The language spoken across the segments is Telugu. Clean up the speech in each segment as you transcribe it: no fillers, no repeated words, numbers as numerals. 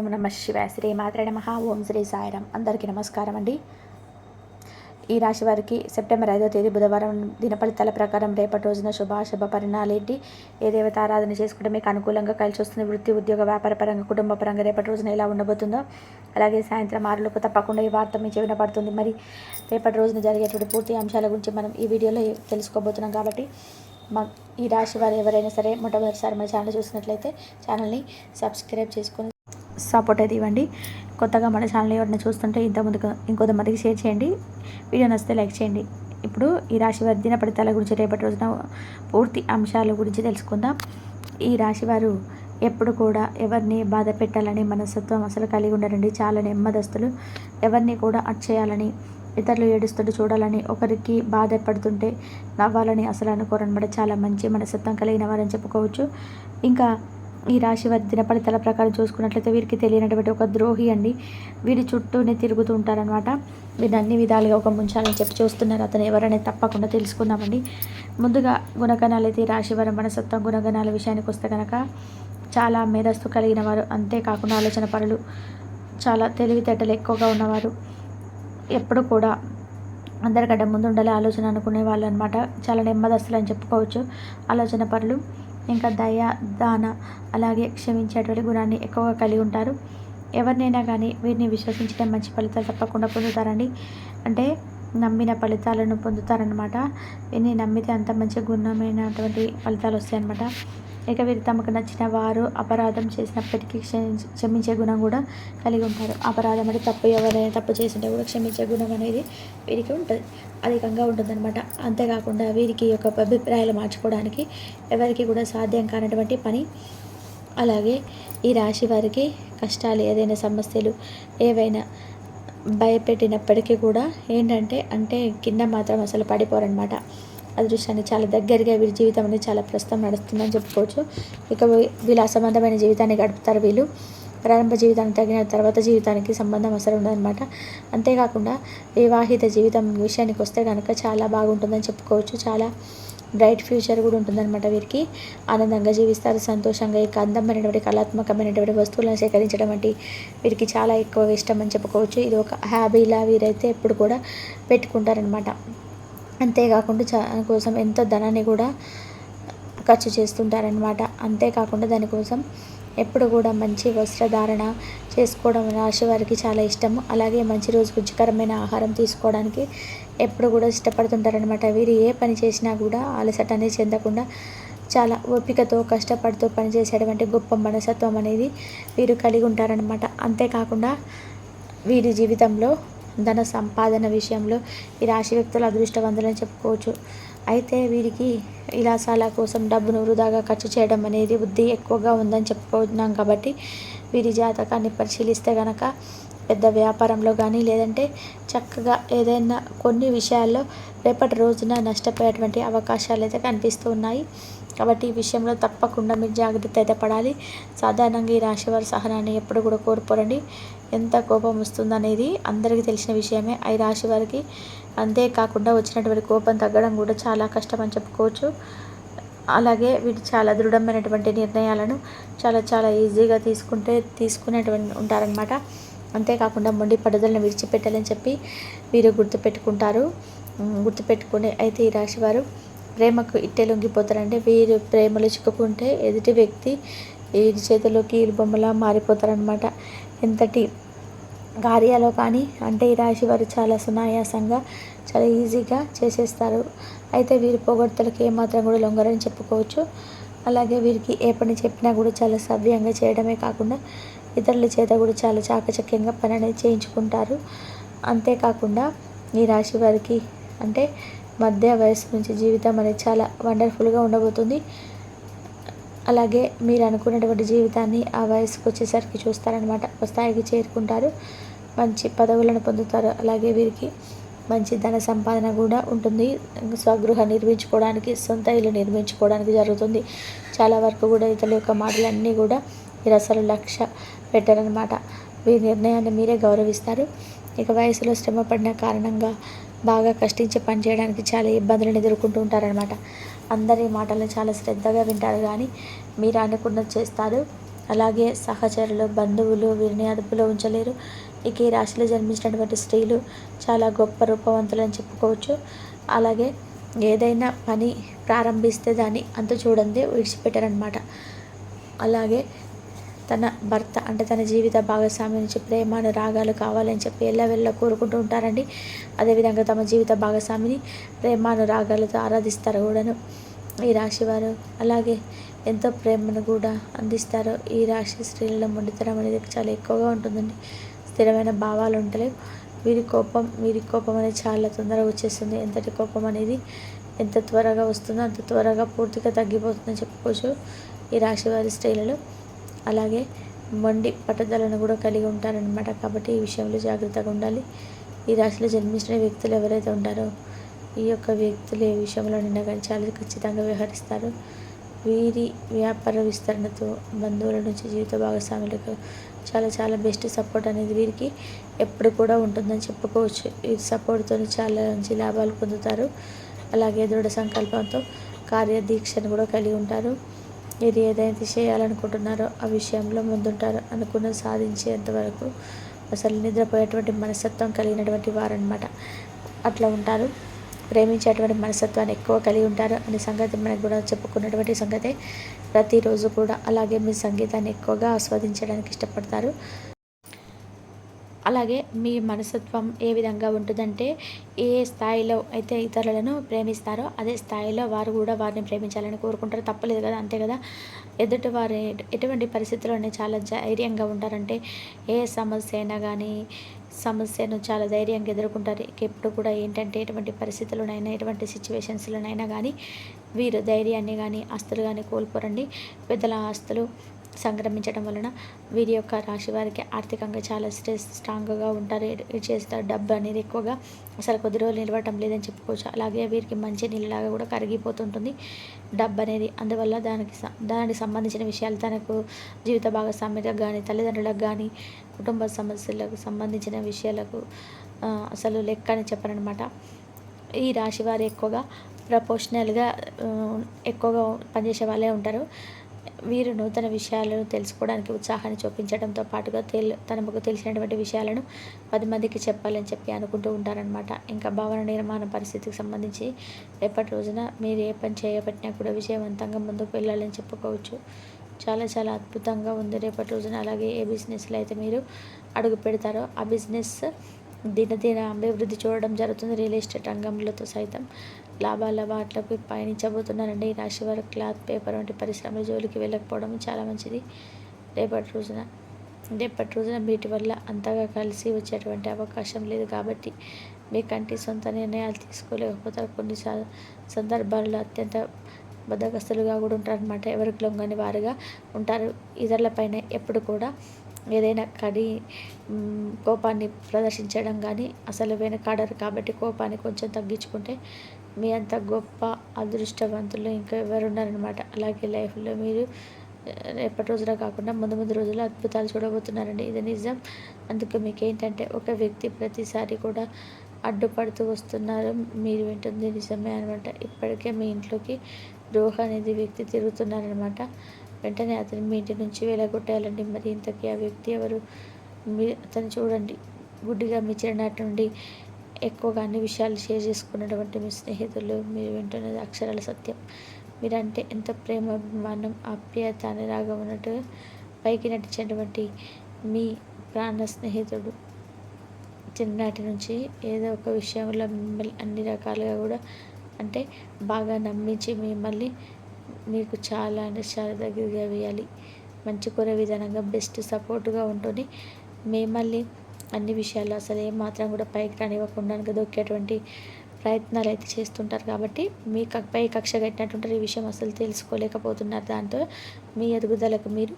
ఓం నమ శివాయ. శ్రీ మాత్రే నమః. ఓం శ్రీ సాయిరాం. అందరికీ నమస్కారం అండి. ఈ రాశి వారికి సెప్టెంబర్ 5వ తేదీ బుధవారం దిన ఫలితాల ప్రకారం రేపటి రోజున శుభాశుభ పరిణాలేంటి, ఏ దేవత ఆరాధన చేసుకుంటే మీకు అనుకూలంగా కలిసి వస్తుంది, వృత్తి ఉద్యోగ వ్యాపార పరంగా కుటుంబ పరంగా రేపటి రోజున ఎలా ఉండబోతుందో, అలాగే సాయంత్రం 6లోపు తప్పకుండా ఈ వార్త మీ చెవిన పడుతుంది. మరి రేపటి రోజున జరిగేటువంటి పూర్తి అంశాల గురించి మనం ఈ వీడియోలో తెలుసుకోబోతున్నాం. కాబట్టి ఈ రాశి వారు ఎవరైనా సరే మొట్టమొదటిసారి మన ఛానల్ చూసినట్లయితే ఛానల్ని సబ్స్క్రైబ్ చేసుకొని సపోర్ట్ అయితే ఇవ్వండి. కొత్తగా మన ఛానల్ ఎవరైనా చూస్తుంటే ఇంకొంతమందికి షేర్ చేయండి. వీడియో నచ్చితే లైక్ చేయండి. ఇప్పుడు ఈ రాశి వారి దిన ఫలితాల గురించి రేపటి రోజున పూర్తి అంశాల గురించి తెలుసుకుందాం. ఈ రాశి వారు ఎప్పుడు కూడా ఎవరిని బాధ పెట్టాలని మనస్తత్వం అసలు కలిగి ఉండరండి. చాలా నెమ్మదస్తులు. ఎవరిని కూడా అచ్చేయాలని, ఇతరులు ఏడుస్తుంటే చూడాలని, ఒకరికి బాధపడుతుంటే నవ్వాలని అసలు అనుకోరనమాట. చాలా మంచి మనస్తత్వం కలిగిన వారని చెప్పుకోవచ్చు. ఇంకా ఈ రాశి వారి దిన ఫలితాల ప్రకారం చూసుకున్నట్లయితే వీరికి తెలియనటువంటి ఒక ద్రోహి అండి. వీరి చుట్టూనే తిరుగుతూ ఉంటారనమాట. వీరిని అన్ని విధాలుగా ఒక ముంచాలని చెప్పి చూస్తున్నారు. అతను ఎవరనే తప్పకుండా తెలుసుకుందామండి. ముందుగా గుణగణాలు అయితే ఈ రాశి వారి మనస్తత్వం గుణగణాల విషయానికి వస్తే కనుక చాలా మేధస్సు కలిగిన వారు, అంతేకాకుండా ఆలోచన పరులు, చాలా తెలివితేటలు ఎక్కువగా ఉన్నవారు, ఎప్పుడు కూడా అందరికంటే ముందు ఉండాలి ఆలోచన అనుకునే వాళ్ళు అనమాట. చాలా నెమ్మదస్తులు అని చెప్పుకోవచ్చు. ఆలోచన పరులు, ఇంకా దయ, దాన, అలాగే క్షమించేటువంటి గుణాన్ని ఎక్కువగా కలిగి ఉంటారు. ఎవరినైనా కానీ వీరిని విశ్వసించడం మంచి ఫలితాలు తప్పకుండా పొందుతారండి. అంటే నమ్మిన ఫలితాలను పొందుతారనమాట. వీరిని నమ్మితే అంత మంచి గుణమైనటువంటి ఫలితాలు వస్తాయన్నమాట. ఇక వీరు తమకు నచ్చిన వారు అపరాధం చేసినప్పటికీ క్షమించే గుణం కూడా కలిగి ఉంటారు. అపరాధం అంటే తప్పు, ఎవరైనా తప్పు చేసింటే కూడా క్షమించే గుణం అనేది వీరికి ఉంటుంది, అధికంగా ఉంటుందన్నమాట. అంతేకాకుండా వీరికి యొక్క అభిప్రాయాలు మార్చుకోవడానికి ఎవరికి కూడా సాధ్యం కానటువంటి పని. అలాగే ఈ రాశి వారికి కష్టాలు, ఏదైనా సమస్యలు ఏవైనా భయపెట్టినప్పటికీ కూడా ఏంటంటే కింద మాత్రం అసలు పడిపోరనమాట. అదృష్టాన్ని చాలా దగ్గరగా వీరి జీవితం అనేది చాలా ప్రస్తుతం నడుస్తుందని చెప్పుకోవచ్చు. ఇక విలాసవంతమైన జీవితాన్ని గడుపుతారు వీళ్ళు. ప్రారంభ జీవితానికి తగిన తర్వాత జీవితానికి సంబంధం అసలు ఉండదన్నమాట. అంతేకాకుండా వివాహిత జీవితం విషయానికి వస్తే కనుక చాలా బాగుంటుందని చెప్పుకోవచ్చు. చాలా బ్రైట్ ఫ్యూచర్ కూడా ఉంటుందన్నమాట. వీరికి ఆనందంగా జీవిస్తారు, సంతోషంగా. ఇక అందమైనటువంటి కళాత్మకమైనటువంటి వస్తువులను సేకరించడం వంటి వీరికి చాలా ఎక్కువ ఇష్టం అని చెప్పుకోవచ్చు. ఇది ఒక హ్యాబీలా వీరైతే ఎప్పుడు కూడా పెట్టుకుంటారనమాట. అంతేకాకుండా కోసం ఎంతో ధనాన్ని కూడా ఖర్చు చేస్తుంటారనమాట. అంతేకాకుండా దానికోసం ఎప్పుడు కూడా మంచి వస్త్రధారణ చేసుకోవడం రాశి వారికి చాలా ఇష్టము. అలాగే మంచి రోజు రుచికరమైన ఆహారం తీసుకోవడానికి ఎప్పుడు కూడా ఇష్టపడుతుంటారనమాట. వీరు ఏ పని చేసినా కూడా అలసట అనేది చెందకుండా చాలా ఓపికతో కష్టపడుతూ పనిచేసేటువంటి గొప్ప మనస్తత్వం అనేది వీరు కలిగి ఉంటారనమాట. అంతేకాకుండా వీరి జీవితంలో ధన సంపాదన విషయంలో ఈ రాశి వ్యక్తులు అదృష్టవంతులని చెప్పుకోవచ్చు. అయితే వీరికి విలాసాల కోసం డబ్బును వృధాగా ఖర్చు చేయడం అనేది బుద్ధి ఎక్కువగా ఉందని చెప్పుకుంటున్నాం. కాబట్టి వీరి జాతకాన్ని పరిశీలిస్తే కనుక పెద్ద వ్యాపారంలో కానీ, లేదంటే చక్కగా ఏదైనా కొన్ని విషయాల్లో రేపటి రోజున నష్టపోయేటువంటి అవకాశాలు అయితే కనిపిస్తూ ఉన్నాయి. కాబట్టి ఈ విషయంలో తప్పకుండా మీరు జాగ్రత్త అయితే పడాలి. సాధారణంగా ఈ రాశి వారి సహనాన్ని ఎప్పుడు కూడా కోల్పోరండి. ఎంత కోపం వస్తుందనేది అందరికీ తెలిసిన విషయమే ఈ రాశి వారికి. అంతేకాకుండా వచ్చినటువంటి కోపం తగ్గడం కూడా చాలా కష్టం అని చెప్పుకోవచ్చు. అలాగే వీరు చాలా దృఢమైనటువంటి నిర్ణయాలను చాలా ఈజీగా తీసుకునేటువంటి ఉంటారనమాట. అంతేకాకుండా మొండి పట్టుదలను విడిచిపెట్టాలని చెప్పి వీరు గుర్తుపెట్టుకునే అయితే ఈ రాశి వారు ప్రేమకు ఇట్టే లొంగిపోతారంటే వీరు ప్రేమలో చిక్కుకుంటే ఎదుటి వ్యక్తి వీరి చేతిలోకి బొమ్మలా మారిపోతారనమాట. ఎంతటి కార్యాలో కానీ అంటే ఈ రాశి వారు చాలా సునాయాసంగా చాలా ఈజీగా చేసేస్తారు. అయితే వీరి పొగడ్తలకు ఏమాత్రం కూడా లొంగరని చెప్పుకోవచ్చు. అలాగే వీరికి ఏ పని చెప్పినా కూడా చాలా సవ్యంగా చేయడమే కాకుండా ఇతరుల చేత కూడా చాలా చాకచక్యంగా పని అనేది చేయించుకుంటారు. అంతేకాకుండా ఈ రాశి వారికి అంటే మధ్య వయసు నుంచి జీవితం అనేది చాలా వండర్ఫుల్గా ఉండబోతుంది. అలాగే మీరు అనుకున్నటువంటి జీవితాన్ని ఆ వయసుకు వచ్చేసరికి చూస్తారనమాట. స్థాయికి చేరుకుంటారు, మంచి పదవులను పొందుతారు. అలాగే వీరికి మంచి ధన సంపాదన కూడా ఉంటుంది. స్వగృహ నిర్మించుకోవడానికి, సొంత ఇల్లు నిర్మించుకోవడానికి జరుగుతుంది. చాలా వరకు కూడా ఇతరుల యొక్క మాటలన్నీ కూడా మీరు అసలు లక్ష్య పెట్టారనమాట. వీరి నిర్ణయాన్ని మీరే గౌరవిస్తారు. ఇక వయసులో శ్రమ పడిన కారణంగా బాగా కష్టించి పనిచేయడానికి చాలా ఇబ్బందులను ఎదుర్కొంటూ ఉంటారనమాట. అందరి మాటలను చాలా శ్రద్ధగా వింటారు, కానీ మీరు అనుకున్నది చేస్తారు. అలాగే సహచరులు, బంధువులు వీరిని అదుపులో ఉంచలేరు. ఇక ఈ రాశిలో జన్మించినటువంటి స్త్రీలు చాలా గొప్ప రూపవంతులని చెప్పుకోవచ్చు. అలాగే ఏదైనా పని ప్రారంభిస్తే దాన్ని అంతు చూడందే విడిచిపెట్టరనమాట. అలాగే తన భర్త అంటే తన జీవిత భాగస్వామి నుంచి ప్రేమ అనురాగాలు కావాలని చెప్పి ఎల్లవెల్ల కోరుకుంటూ ఉంటారండి. అదేవిధంగా తమ జీవిత భాగస్వామిని ప్రేమ అనురాగాలతో ఆరాధిస్తారు కూడాను ఈ రాశివారు. అలాగే ఎంతో ప్రేమను కూడా అందిస్తారు. ఈ రాశి స్త్రీలలో మొండితనం అనేది చాలా ఎక్కువగా ఉంటుందండి. స్థిరమైన భావాలు ఉండలేవు. వీరి కోపం అనేది చాలా తొందరగా వచ్చేస్తుంది. ఎంతటి కోపం అనేది ఎంత త్వరగా వస్తుందో అంత త్వరగా పూర్తిగా తగ్గిపోతుందని చెప్పుకోవచ్చు ఈ రాశి వారి స్త్రీలలో. అలాగే మొండి పట్టుదలను కూడా కలిగి ఉంటారనమాట. కాబట్టి ఈ విషయంలో జాగ్రత్తగా ఉండాలి. ఈ రాశిలో జన్మించిన వ్యక్తులు ఎవరైతే ఉంటారో ఈ యొక్క వ్యక్తులు ఏ విషయంలోనైనా కానీ చాలా ఖచ్చితంగా వ్యవహరిస్తారు. వీరి వ్యాపార విస్తరణతో బంధువుల నుంచి జీవిత భాగస్వాములకు చాలా చాలా బెస్ట్ సపోర్ట్ అనేది వీరికి ఎప్పుడు కూడా ఉంటుందని చెప్పుకోవచ్చు. ఈ సపోర్ట్తో చాలా మంచి లాభాలు పొందుతారు. అలాగే దృఢ సంకల్పంతో కార్యదీక్షను కూడా కలిగి ఉంటారు. మీరు ఏదైతే చేయాలనుకుంటున్నారో ఆ విషయంలో ముందుంటారు. అనుకున్న సాధించేంత వరకు అసలు నిద్రపోయేటువంటి మనస్తత్వం కలిగినటువంటి వారనమాట. అట్లా ఉంటారు. ప్రేమించేటువంటి మనస్తత్వాన్ని ఎక్కువ కలిగి ఉంటారు అనే సంగతి మనకు కూడా చెప్పుకున్నటువంటి సంగతే. ప్రతిరోజు కూడా అలాగే మీ సంగీతాన్ని ఎక్కువగా ఆస్వాదించడానికి ఇష్టపడతారు. అలాగే మీ మనస్తత్వం ఏ విధంగా ఉంటుందంటే ఏ స్థాయిలో అయితే ఇతరులను ప్రేమిస్తారో అదే స్థాయిలో వారు కూడా వారిని ప్రేమించాలని కోరుకుంటారు. తప్పలేదు కదా, అంతే కదా. ఎదుటి వారి ఎటువంటి పరిస్థితుల్లోనే చాలా ధైర్యంగా ఉంటారంటే ఏ సమస్య అయినా కానీ సమస్యను చాలా ధైర్యంగా ఎదుర్కొంటారు. ఎప్పుడు కూడా ఏంటంటే ఎటువంటి పరిస్థితుల్లోనైనా ఎటువంటి సిచ్యువేషన్స్లోనైనా కానీ వీరు ధైర్యాన్ని కానీ ఆస్తులు కానీ కోల్పోరండి. పెద్దల ఆస్తులు సంక్రమించడం వలన వీరి యొక్క రాశి వారికి ఆర్థికంగా చాలా స్ట్రాంగ్గా ఉంటారు. చేస్తారు. డబ్బు అనేది ఎక్కువగా అసలు కొద్ది రోజులు నిలవటం లేదని చెప్పుకోవచ్చు. అలాగే వీరికి మంచి నీళ్ళలాగా కూడా కరిగిపోతుంటుంది డబ్బు అనేది. అందువల్ల దానికి సంబంధించిన విషయాలు తనకు జీవిత భాగస్వామ్యులకు కానీ తల్లిదండ్రులకు కానీ కుటుంబ సమస్యలకు సంబంధించిన విషయాలకు అసలు లెక్క అని చెప్పరనమాట. ఈ రాశి వారు ఎక్కువగా ప్రపోర్షనల్గా ఎక్కువగా పనిచేసే వాళ్ళే ఉంటారు. వీరు నూతన విషయాలను తెలుసుకోవడానికి ఉత్సాహాన్ని చూపించడంతో పాటుగా తనకు తెలిసినటువంటి విషయాలను 10 మందికి చెప్పాలని చెప్పి అనుకుంటూ ఉంటారనమాట. ఇంకా భవన నిర్మాణ పరిస్థితికి సంబంధించి రేపటి రోజున మీరు ఏ పని చేయబట్టినా కూడా విజయవంతంగా ముందుకు వెళ్ళాలని చెప్పుకోవచ్చు. చాలా చాలా అద్భుతంగా ఉంది రేపటి రోజున. అలాగే ఏ బిజినెస్లో అయితే మీరు అడుగు పెడతారో ఆ బిజినెస్ దినదిన అభివృద్ధి చూడడం జరుగుతుంది. రియల్ ఎస్టేట్ రంగంలోతో సైతం లాభాల వాటిలోకి పయనించబోతున్నారండి. ఈ రాశి వారు క్లాత్, పేపర్ వంటి పరిశ్రమల జోలికి వెళ్ళకపోవడం చాలా మంచిది. రేపటి రోజున వీటి వల్ల అంతగా కలిసి వచ్చేటువంటి అవకాశం లేదు. కాబట్టి మీకంటే సొంత నిర్ణయాలు తీసుకోలేకపోతారు. కొన్ని సందర్భాల్లో అత్యంత బద్దకస్తులుగా కూడా ఉంటారనమాట. ఎవరికి లొంగని వారుగా ఉంటారు. ఇతరులపైన ఎప్పుడు కూడా ఏదైనా కోపాన్ని ప్రదర్శించడం కానీ అసలు వెనకాడరు. కాబట్టి కోపాన్ని కొంచెం తగ్గించుకుంటే మీ అంత గొప్ప అదృష్టవంతులు ఇంకా ఎవరు ఉన్నారనమాట. అలాగే లైఫ్లో మీరు రేపటి రోజున కాకుండా ముందు రోజుల్లో అద్భుతాలు చూడబోతున్నారండి. ఇది నిజం. అందుకే మీకు ఏంటంటే ఒక వ్యక్తి ప్రతిసారి కూడా అడ్డుపడుతూ వస్తున్నారు. మీరు వింటుంది నిజమే అనమాట. ఇప్పటికే మీ ఇంట్లోకి ద్రోహ అనేది వ్యక్తి తిరుగుతున్నారనమాట. వెంటనే అతను మీ ఇంటి నుంచి వెళ్ళగొట్టేయాలండి. మరి ఇంతకీ ఆ వ్యక్తి ఎవరు? అతను చూడండి, గుడ్డిగా మీ చిన్ననాటి నుండి ఎక్కువగా అన్ని విషయాలు షేర్ చేసుకున్నటువంటి మీ స్నేహితులు. మీరు వింటున్నది అక్షరాల సత్యం. మీరంటే ఎంత ప్రేమ, అభిమానం, ఆప్యాయత అనురాగం ఉన్నట్టుగా పైకి నటించినటువంటి మీ ప్రాణ స్నేహితుడు చిన్ననాటి నుంచి ఏదో ఒక విషయంలో మిమ్మల్ని అన్ని రకాలుగా కూడా అంటే బాగా నమ్మించి మిమ్మల్ని మీకు చాలా అంటే చాలా దగ్గరగా వేయాలి. మంచి కోరే విధానంగా బెస్ట్ సపోర్ట్గా ఉంటుంది. మిమ్మల్ని అన్ని విషయాల్లో అసలు ఏమాత్రం కూడా పైకి రానివ్వకుండా దొక్కేటువంటి ప్రయత్నాలు అయితే చేస్తుంటారు. కాబట్టి మీ పై కక్ష కట్టినట్టుంటారు. ఈ విషయం అసలు తెలుసుకోలేకపోతున్నారు. దాంతో మీ ఎదుగుదలకు మీరు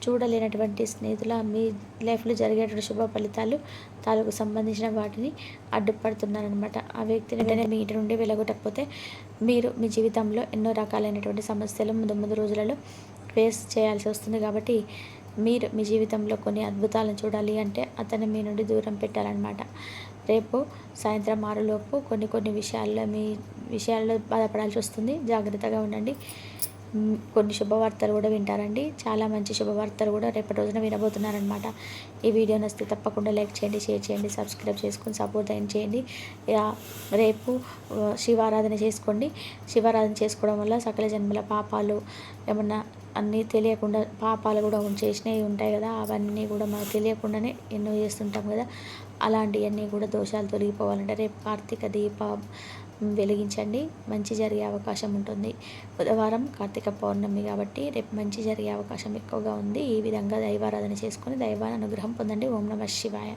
చూడలేనటువంటి స్నేహితుల మీ లైఫ్లో జరిగేటువంటి శుభ ఫలితాలు తాలూకు సంబంధించిన వాటిని అడ్డుపడుతున్నారనమాట. ఆ వ్యక్తిని వెంటనే మీ ఇంటి నుండి వెళ్ళగొట్టకపోతే మీరు మీ జీవితంలో ఎన్నో రకాలైనటువంటి సమస్యలు ముందు రోజులలో ఫేస్ చేయాల్సి వస్తుంది. కాబట్టి మీరు మీ జీవితంలో కొన్ని అద్భుతాలను చూడాలి అంటే అతను మీ నుండి దూరం పెట్టాలన్నమాట. రేపు సాయంత్రం 6 కొన్ని విషయాల్లో బాధపడాల్సి వస్తుంది. జాగ్రత్తగా ఉండండి. కొన్ని శుభవార్తలు కూడా వింటారండి. చాలా మంచి శుభవార్తలు కూడా రేపటి రోజున వినబోతున్నారనమాట. ఈ వీడియో నచ్చితే తప్పకుండా లైక్ చేయండి, షేర్ చేయండి, సబ్స్క్రైబ్ చేసుకొని సపోర్ట్ చేయండి. రేపు శివారాధన చేసుకోండి. శివారాధన చేసుకోవడం వల్ల సకల జన్మల పాపాలు ఏమన్నా అన్నీ తెలియకుండా పాపాలు కూడా చేసినవి ఉంటాయి కదా, అవన్నీ కూడా మనకు తెలియకుండానే ఎన్నో చేస్తుంటాం కదా, అలాంటివన్నీ కూడా దోషాలు తొలగిపోవాలంటే రేపు కార్తీక దీపం వెలిగించండి. మంచి జరిగే అవకాశం ఉంటుంది. బుధవారం కార్తీక పౌర్ణమి కాబట్టి రేపు మంచి జరిగే అవకాశం ఎక్కువగా ఉంది. ఈ విధంగా దైవారాధన చేసుకొని దైవానుగ్రహం పొందండి. ఓం నమః శివాయ.